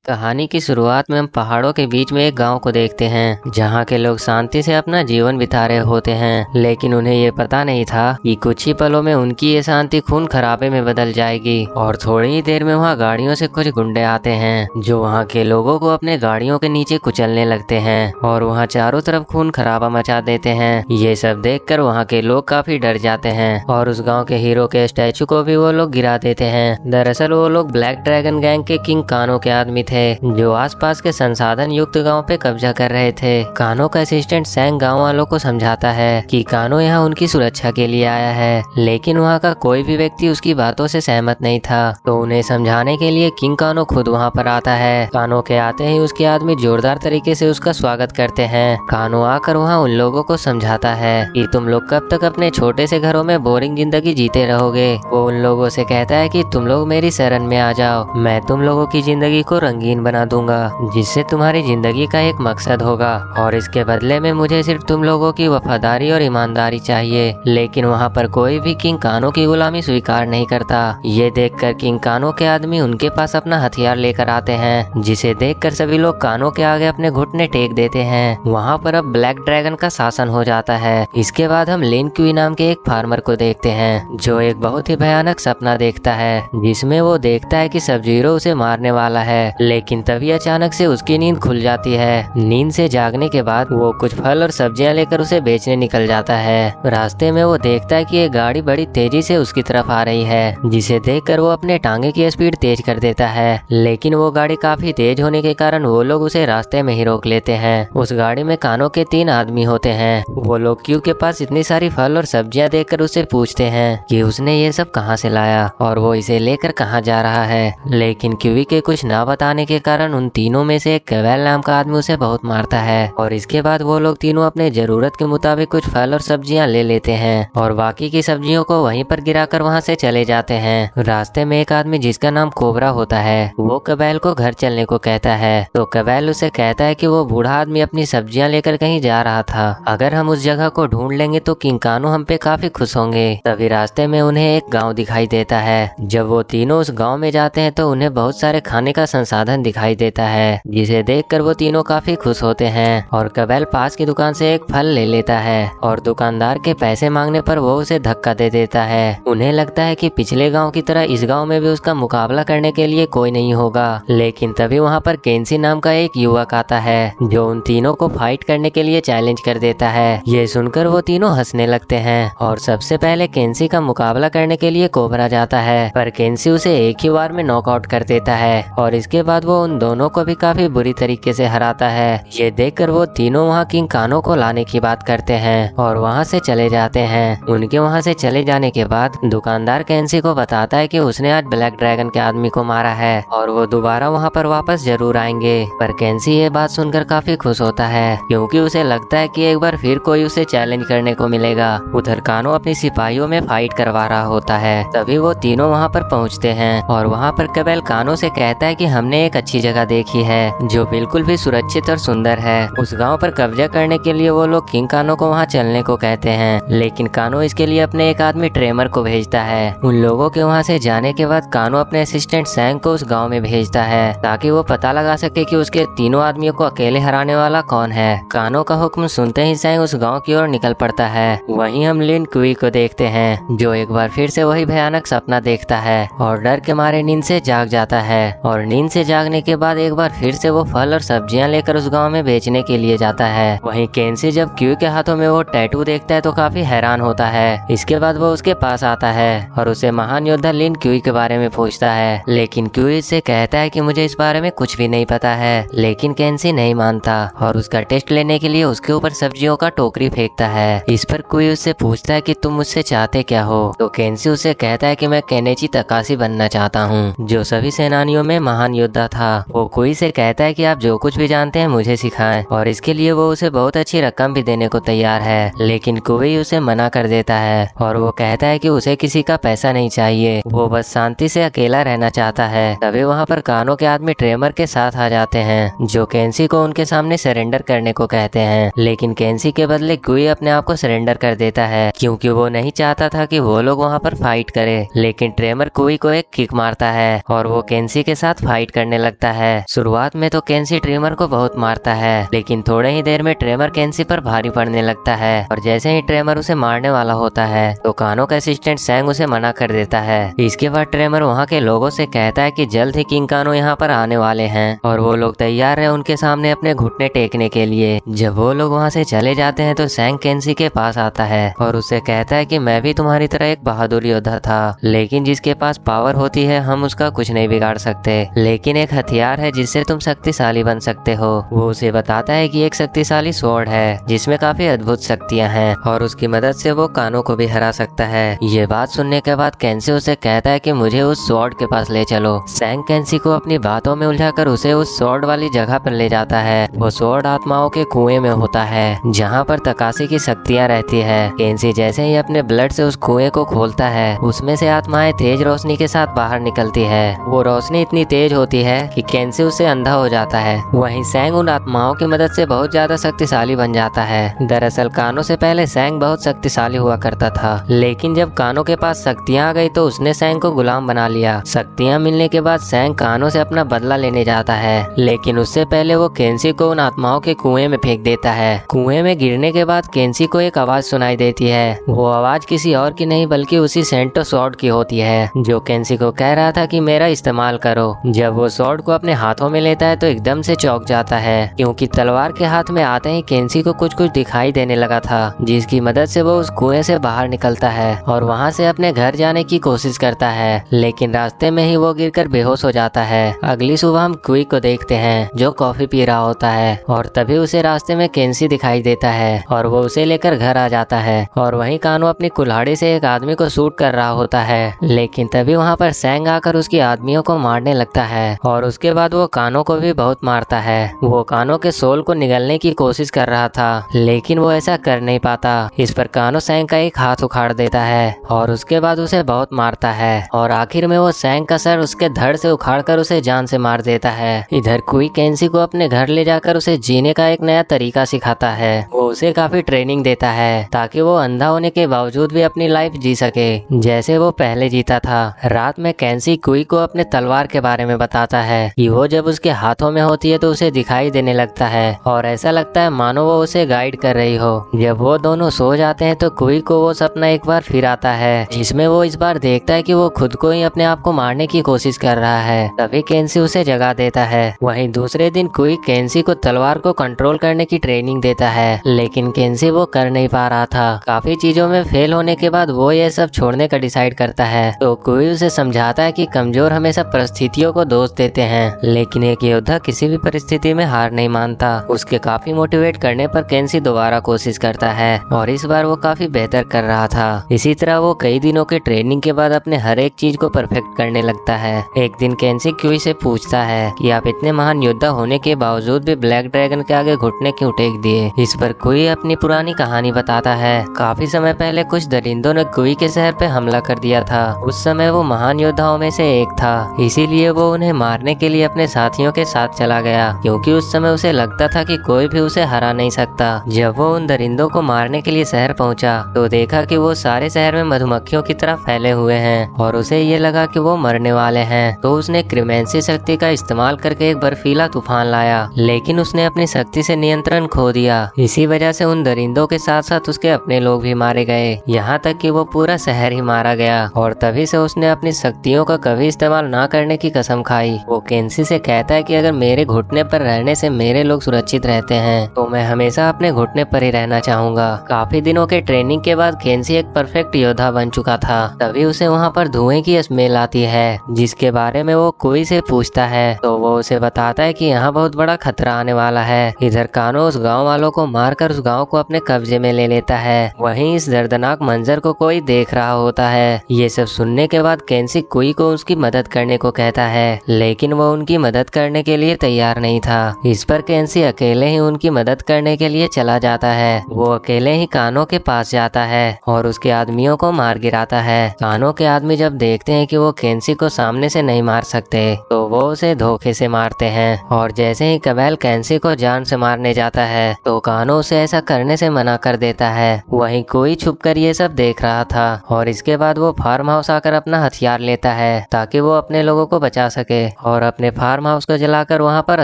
कहानी की शुरुआत में हम पहाड़ों के बीच में एक गांव को देखते हैं जहां के लोग शांति से अपना जीवन बिता रहे होते हैं। लेकिन उन्हें ये पता नहीं था कि कुछ ही पलों में उनकी ये शांति खून खराबे में बदल जाएगी। और थोड़ी ही देर में वहां गाड़ियों से कुछ गुंडे आते हैं जो वहां के लोगों को अपने गाड़ियों के नीचे कुचलने लगते हैं और वहां चारों तरफ खून खराबा मचा देते हैं। ये सब देखकर वहां के लोग काफी डर जाते हैं और उस गाँव के हीरो के स्टैचू को भी वो लोग गिरा देते हैं। दरअसल वो लोग ब्लैक ड्रैगन गैंग के किंग कानो के आदमी थे जो आसपास के संसाधन युक्त गांव पे कब्जा कर रहे थे। कानो का असिस्टेंट सैंग गांव वालों को समझाता है कि कानो यहाँ उनकी सुरक्षा के लिए आया है, लेकिन वहाँ का कोई भी व्यक्ति उसकी बातों से सहमत नहीं था। तो उन्हें समझाने के लिए किंग कानो खुद वहाँ पर आता है। कानो के आते ही उसके आदमी जोरदार तरीके से उसका स्वागत करते हैं। कानो आकर वहाँ उन लोगों को समझाता है कि तुम लोग कब तक अपने छोटे से घरों में बोरिंग जिंदगी जीते रहोगे। वो उन लोगों से कहता है कि तुम लोग मेरी शरण में आ जाओ, मैं तुम लोगों की जिंदगी को रंगीन बना दूंगा जिससे तुम्हारी जिंदगी का एक मकसद होगा और इसके बदले में मुझे सिर्फ तुम लोगों की वफादारी और ईमानदारी चाहिए। लेकिन वहाँ पर कोई भी किंग कानो की गुलामी स्वीकार नहीं करता। ये देखकर किंग कानो के आदमी उनके पास अपना हथियार लेकर आते हैं, जिसे देखकर सभी लोग कानो के आगे अपने घुटने टेक देते हैं। वहाँ पर अब ब्लैक ड्रैगन का शासन हो जाता है। इसके बाद हम लिन क्वी नाम के एक फार्मर को देखते हैं जो एक बहुत ही भयानक सपना देखता है, जिसमें वो देखता है कि सब जीरो उसे मारने वाला है। लेकिन तभी अचानक से उसकी नींद खुल जाती है। नींद से जागने के बाद वो कुछ फल और सब्जियां लेकर उसे बेचने निकल जाता है। रास्ते में वो देखता है कि एक गाड़ी बड़ी तेजी से उसकी तरफ आ रही है, जिसे देखकर वो अपने टांगे की स्पीड तेज कर देता है। लेकिन वो गाड़ी काफी तेज होने के कारण वो लोग उसे रास्ते में ही रोक लेते हैं। उस गाड़ी में कानो के 3 आदमी होते हैं। वो लोग क्यू के पास इतनी सारी फल और सब्जियां देखकर उससे पूछते हैं कि उसने ये सब कहाँ से लाया और वो इसे लेकर कहाँ जा रहा है। लेकिन क्यूवी के कुछ ना बताने के कारण उन तीनों में से एक केवेल नाम का आदमी उसे बहुत मारता है। और इसके बाद वो लोग तीनों अपने जरूरत के मुताबिक कुछ फल और सब्जियां ले लेते हैं और बाकी की सब्जियों को वहीं पर गिराकर वहां से चले जाते हैं। रास्ते में एक आदमी जिसका नाम कोबरा होता है वो कबैल को घर चलने को कहता है। तो कबैल उसे कहता है कि वो बूढ़ा आदमी अपनी सब्जियां लेकर कहीं जा रहा था, अगर हम उस जगह को ढूंढ लेंगे तो किंग कानो हम पे काफी खुश होंगे। तभी रास्ते में उन्हें एक गाँव दिखाई देता है। जब वो तीनों उस गाँव में जाते हैं तो उन्हें बहुत सारे खाने का संसाधन दिखाई देता है, जिसे देखकर वो तीनों काफी खुश होते हैं। और कबैल पास की दुकान से एक फल ले लेता है और दुकानदार के पैसे मांगने पर वो उसे धक्का दे देता है। उन्हें लगता है कि पिछले गांव की तरह इस गांव में भी उसका मुकाबला करने के लिए कोई नहीं होगा। लेकिन तभी वहां पर केंसी नाम का एक युवक आता है जो उन तीनों को फाइट करने के लिए चैलेंज कर देता है। ये सुनकर वो तीनों हंसने लगते हैं और सबसे पहले केंसी का मुकाबला करने के लिए कोबरा जाता है, पर केंसी उसे एक ही बार में नॉकआउट कर देता है और इसके बाद वो उन दोनों को भी काफी बुरी तरीके से हराता है। ये देखकर वो तीनों वहाँ किंग कानो को लाने की बात करते हैं और वहाँ से चले जाते हैं। उनके वहाँ से चले जाने के बाद दुकानदार केंसी को बताता है कि उसने आज ब्लैक ड्रैगन के आदमी को मारा है और वो दोबारा वहाँ पर वापस जरूर आएंगे। पर केंसी ये बात सुनकर काफी खुश होता है क्योंकि उसे लगता है कि एक बार फिर कोई उसे चैलेंज करने को मिलेगा। उधर कानो अपनी सिपाहियों में फाइट करवा रहा होता है। तभी वो तीनों वहाँ पर पहुँचते हैं और वहाँ पर कबैल कानो से कहता है कि हमने एक अच्छी जगह देखी है जो बिल्कुल भी सुरक्षित और सुंदर है। उस गांव पर कब्जा करने के लिए वो लोग किंग कानो को वहां चलने को कहते हैं, लेकिन कानो इसके लिए अपने एक आदमी ट्रेमर को भेजता है। उन लोगों के वहां से जाने के बाद कानो अपने असिस्टेंट सैंग को उस गांव में भेजता है ताकि वो पता लगा सके कि उसके तीनों आदमियों को अकेले हराने वाला कौन है। कानो का हुक्म सुनते ही सैंग उस गाँव की ओर निकल पड़ता है। वहीं हम लिन क्वी को देखते हैं जो एक बार फिर से वही भयानक सपना देखता है और डर के मारे नींद से जाग जाता है। और नींद से जागने के बाद एक बार फिर से वो फल और सब्जियां लेकर उस गांव में बेचने के लिए जाता है। वहीं केंसी जब क्यू के हाथों में वो टैटू देखता है तो काफी हैरान होता है। इसके बाद वो उसके पास आता है और उसे महान योद्धा लिन क्यू के बारे में पूछता है, लेकिन क्यू इससे कहता है कि मुझे इस बारे में कुछ भी नहीं पता है। लेकिन केंसी नहीं मानता और उसका टेस्ट लेने के लिए उसके ऊपर सब्जियों का टोकरी फेंकता है। इस पर क्यू उससे पूछता है कि तुम मुझसे चाहते क्या हो। तो केंसी उसे कहता है कि मैं केनेची तकाशी बनना चाहता हूँ जो सभी सेनानियों में महान योद्धा था। वो कोई से कहता है कि आप जो कुछ भी जानते हैं मुझे सिखाएं और इसके लिए वो उसे बहुत अच्छी रकम भी देने को तैयार है। लेकिन कुई उसे मना कर देता है और वो कहता है कि उसे किसी का पैसा नहीं चाहिए, वो बस शांति से अकेला रहना चाहता है। तभी वहाँ पर कानो के आदमी ट्रेमर के साथ आ जाते हैं जो केंसी को उनके सामने सरेंडर करने को कहते हैं। लेकिन केंसी के बदले कुई अपने आप को सरेंडर कर देता है क्योंकि वो नहीं चाहता था कि वो लोग वहाँ पर फाइट करे। लेकिन ट्रेमर कुई को एक किक मारता है और वो केंसी के साथ फाइट करने करने लगता है। शुरुआत में तो केंसी ट्रेमर को बहुत मारता है, लेकिन थोड़े ही देर में ट्रेमर केंसी पर भारी पड़ने लगता है और जैसे ही ट्रेमर उसे मारने वाला होता है तो कानो का असिस्टेंट सैंग उसे मना कर देता है। इसके बाद ट्रेमर वहाँ के लोगों से कहता है कि जल्द ही किंग कानो यहाँ पर आने वाले हैं और वो लोग तैयार है उनके सामने अपने घुटने टेकने के लिए। जब वो लोग वहाँ से चले जाते हैं तो सैंग केंसी के पास आता है और उससे कहता है कि मैं भी तुम्हारी तरह एक बहादुर योद्धा था, लेकिन जिसके पास पावर होती है हम उसका कुछ नहीं बिगाड़ सकते, लेकिन एक हथियार है जिससे तुम शक्तिशाली बन सकते हो। वो उसे बताता है कि एक शक्तिशाली स्वॉर्ड है जिसमें काफी अद्भुत शक्तियाँ हैं और उसकी मदद से वो कानो को भी हरा सकता है। ये बात सुनने के बाद केंसी उसे कहता है कि मुझे उस स्वॉर्ड के पास ले चलो। सैंग केंसी को अपनी बातों में उलझाकर उसे उस स्वॉर्ड वाली जगह पर ले जाता है। वो स्वॉर्ड आत्माओं के कुएं में होता है जहाँ पर तकाशी की शक्तियाँ रहती है। केंसी जैसे ही अपने ब्लड से उस कुएं को खोलता है उसमें से आत्माएं तेज रोशनी के साथ बाहर निकलती है। वो रोशनी इतनी तेज होती है कि केंसी उससे अंधा हो जाता है। वहीं सैंग उन आत्माओं की मदद से बहुत ज्यादा शक्तिशाली बन जाता है। दरअसल कानो से पहले सैंग बहुत शक्तिशाली हुआ करता था, लेकिन जब कानो के पास शक्तियाँ आ गई तो उसने सैंग को गुलाम बना लिया। शक्तियाँ मिलने के बाद सैंग कानो से अपना बदला लेने जाता है, लेकिन उससे पहले वो केंसी को उन आत्माओं के कुएं में फेंक देता है। कुएं में गिरने के बाद केंसी को एक आवाज सुनाई देती है। वो आवाज किसी और की नहीं बल्कि उसी सेंटो स्वॉर्ड की होती है जो केंसी को कह रहा था कि मेरा इस्तेमाल करो। जब वो स्वॉर्ड को अपने हाथों में लेता है तो एकदम से चौंक जाता है, क्योंकि तलवार के हाथ में आते ही केंसी को कुछ कुछ दिखाई देने लगा था, जिसकी मदद से वो उस कुएं से बाहर निकलता है और वहाँ से अपने घर जाने की कोशिश करता है, लेकिन रास्ते में ही वो गिरकर बेहोश हो जाता है। अगली सुबह हम क्विक को देखते हैं जो कॉफी पी रहा होता है और तभी उसे रास्ते में केंसी दिखाई देता है और वो उसे लेकर घर आ जाता है। और वहीं कानो अपनी कुल्हाड़ी से एक आदमी को शूट कर रहा होता है, लेकिन तभी वहाँ पर सैंग आकर उसकी आदमियों को मारने लगता है और उसके बाद वो कानो को भी बहुत मारता है। वो कानो के सोल को निगलने की कोशिश कर रहा था, लेकिन वो ऐसा कर नहीं पाता। इस पर कानो सैंग का एक हाथ उखाड़ देता है और उसके बाद उसे बहुत मारता है और आखिर में वो सैंग का सर उसके धड़ से उखाड़कर उसे जान से मार देता है। इधर कुई केंसी को अपने घर ले जाकर उसे जीने का एक नया तरीका सिखाता है। वो उसे काफी ट्रेनिंग देता है ताकि वो अंधा होने के बावजूद भी अपनी लाइफ जी सके जैसे वो पहले जीता था। रात में केंसी कुई को अपने तलवार के बारे में बताता है कि वो जब उसके हाथों में होती है तो उसे दिखाई देने लगता है और ऐसा लगता है मानो वो उसे गाइड कर रही हो। जब वो दोनों सो जाते हैं तो कुई को वो सपना एक बार फिर आता है, जिसमें वो इस बार देखता है कि वो खुद को ही अपने आप को मारने की कोशिश कर रहा है। तभी केंसी उसे जगा देता है। वहीं दूसरे दिन कुई केंसी को तलवार को कंट्रोल करने की ट्रेनिंग देता है, लेकिन केंसी वो कर नहीं पा रहा था। काफी चीजों में फेल होने के बाद वो ये सब छोड़ने का डिसाइड करता है। तो कुई उसे समझाता है कि कमजोर हमेशा परिस्थितियों को दोष देते हैं, लेकिन एक योद्धा किसी भी परिस्थिति में हार नहीं मानता। उसके काफी मोटिवेट करने पर केंसी दोबारा कोशिश करता है और इस बार वो काफी बेहतर कर रहा था। इसी तरह वो कई दिनों के ट्रेनिंग के बाद अपने हर एक चीज को परफेक्ट करने लगता है। एक दिन केंसी क्यूई से पूछता है कि आप इतने महान योद्धा होने के बावजूद भी ब्लैक ड्रैगन के आगे घुटने क्यों टेक दिए। इस पर कुई अपनी पुरानी कहानी बताता है। काफी समय पहले कुछ दरिंदों ने कुई के शहर पे हमला कर दिया था। उस समय वो महान योद्धाओं में से एक था, इसीलिए वो उन्हें मारने के लिए अपने साथियों के साथ चला गया, क्योंकि उस समय उसे लगता था कि कोई भी उसे हरा नहीं सकता। जब वो उन दरिंदों को मारने के लिए शहर पहुंचा तो देखा कि वो सारे शहर में मधुमक्खियों की तरह फैले हुए हैं और उसे ये लगा कि वो मरने वाले हैं। तो उसने क्रीमेंसी शक्ति का इस्तेमाल करके एक बर्फीला तूफान लाया, लेकिन उसने अपनी शक्ति से नियंत्रण खो दिया। इसी वजह से उन दरिंदों के साथ साथ उसके अपने लोग भी मारे गए, यहाँ तक कि वो पूरा शहर ही मारा गया। और तभी से उसने अपनी शक्तियों का कभी इस्तेमाल ना करने की कसम खाई। वो केंसी से कहता है कि अगर मेरे घुटने पर रहने से मेरे लोग सुरक्षित रहते हैं तो मैं हमेशा अपने घुटने पर ही रहना चाहूंगा। काफी दिनों के ट्रेनिंग के बाद केंसी एक परफेक्ट योद्धा बन चुका था। तभी उसे वहाँ पर धुएं की स्मेल आती है, जिसके बारे में वो कुई से पूछता है तो वो उसे बताता है कि यहाँ बहुत बड़ा खतरा आने वाला है। इधर कानो उस गाँव वालों को मारकर उस गाँव को अपने कब्जे में ले लेता है। वहीं इस दर्दनाक मंजर को कोई देख रहा होता है। ये सब सुनने के बाद केंसी कुई को उसकी मदद करने को कहता है, लेकिन वो उनकी मदद करने के लिए तैयार नहीं था। इस पर केंसी अकेले ही उनकी मदद करने के लिए चला जाता है। वो अकेले ही कानो के पास जाता है और उसके आदमियों को मार गिराता है। कानो के आदमी जब देखते हैं कि वो केंसी को सामने से नहीं मार सकते तो वो उसे धोखे से मारते हैं और जैसे ही कबैल केंसी को जान से मारने जाता है तो कानो उसे ऐसा करने से मना कर देता है। वहीं कोई छुपकर ये सब देख रहा था और इसके बाद वो फार्म हाउस आकर अपना हथियार लेता है ताकि वो अपने लोगों को बचा सके और अपने फार्म हाउस को जलाकर वहाँ पर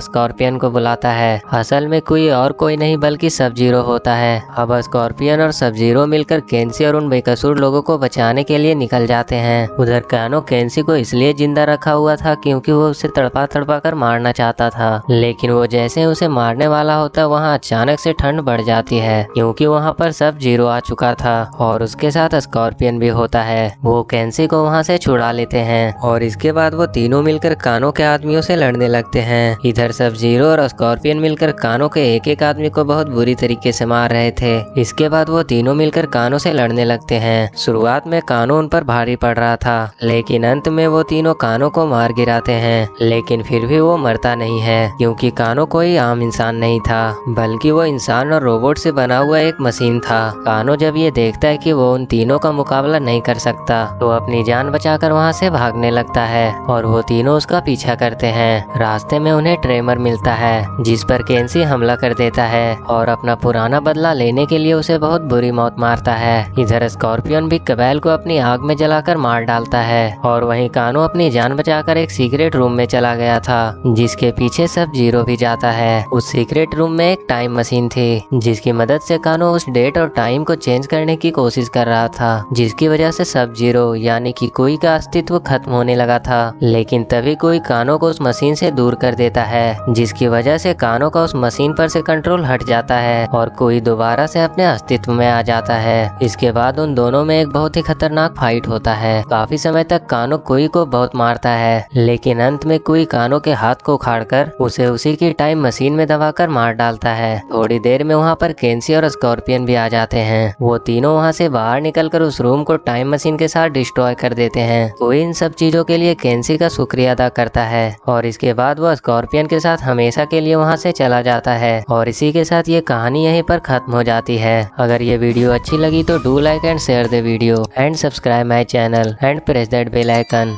स्कॉर्पियन को बुलाता है। असल में कोई नहीं बल्कि सब जीरो होता है। अब स्कॉर्पियन और सब जीरो मिलकर केंसी और उन बेकसूर लोगों को बचाने के लिए निकल जाते हैं। उधर कानो केंसी को इसलिए जिंदा रखा हुआ था क्योंकि वो उसे तड़पा तड़पा कर मारना चाहता था, लेकिन वो जैसे उसे मारने वाला होता वहाँ अचानक से ठंड बढ़ जाती है क्योंकि वहाँ पर सब जीरो आ चुका था और उसके साथ स्कॉर्पियन भी होता है। वो केंसी को वहाँ से छुड़ा लेते हैं और इसके बाद वो तीनों मिलकर कानो के आदमियों से लड़ने लगते हैं। इधर सब जीरो और स्कॉर्पियन मिलकर कानो के एक एक आदमी को बहुत बुरी तरीके से मार रहे थे। इसके बाद वो तीनों मिलकर कानो से लड़ने लगते हैं। शुरुआत में कानो उन पर भारी पड़ रहा था, लेकिन अंत में वो तीनों कानो को मार गिराते हैं, लेकिन फिर भी वो मरता नहीं है क्योंकि कानो कोई आम इंसान नहीं था बल्कि वो इंसान और रोबोट से बना हुआ एक मशीन था। कानो जब ये देखता है कि वो उन तीनों का मुकाबला नहीं कर सकता तो अपनी जान बचाकर वहाँ से भागने लगता है और वो तीनों उसका पीछा करते हैं। रास्ते में उन्हें ट्रेमर मिलता है जिस पर केंसी हमला कर देता है और अपना पुराना बदला लेने के लिए उसे बहुत बुरी मौत मारता है। इधर स्कॉर्पियन भी कबैल को अपनी आग में जलाकर मार डालता है और वहीं कानो अपनी जान बचाकर एक सीक्रेट रूम में चला गया था जिसके पीछे सब जीरो भी जाता है। उस सीक्रेट रूम में एक टाइम मशीन थी जिसकी मदद से कानो उस डेट और टाइम को चेंज करने की कोशिश कर रहा था, जिसकी वजह से सब जीरो यानी कि कोई का अस्तित्व खत्म होने लगा था। लेकिन तभी कोई कानो को उस मशीन से दूर कर देता है जिसकी वजह से कानो का उस मशीन पर से कंट्रोल हट जाता है और कोई दोबारा से अपने अस्तित्व में आ जाता है। इसके बाद उन दोनों में एक बहुत ही खतरनाक फाइट होता है। काफी समय तक कानो कोई को बहुत मारता है, लेकिन अंत में कोई कानो के हाथ को उखाड़कर उसे उसी की टाइम मशीन में दबाकर मार डालता है। थोड़ी देर में वहाँ पर केंसी और स्कॉर्पियन भी आ जाते हैं। वो तीनों वहाँ से बाहर निकलकर उस रूम को टाइम मशीन के साथ डिस्ट्रॉय कर देते हैं। कोई इन सब चीजों के लिए केंसी का शुक्रिया अदा करता है और इसके बाद वो स्कॉर्पियन के साथ हमेशा के लिए वहाँ से चला जाता है और इसी के साथ ये कहानी यहीं पर खत्म हो जाती है। अगर ये वीडियो अच्छी लगी तो do like and share the video and subscribe my channel and press that bell icon.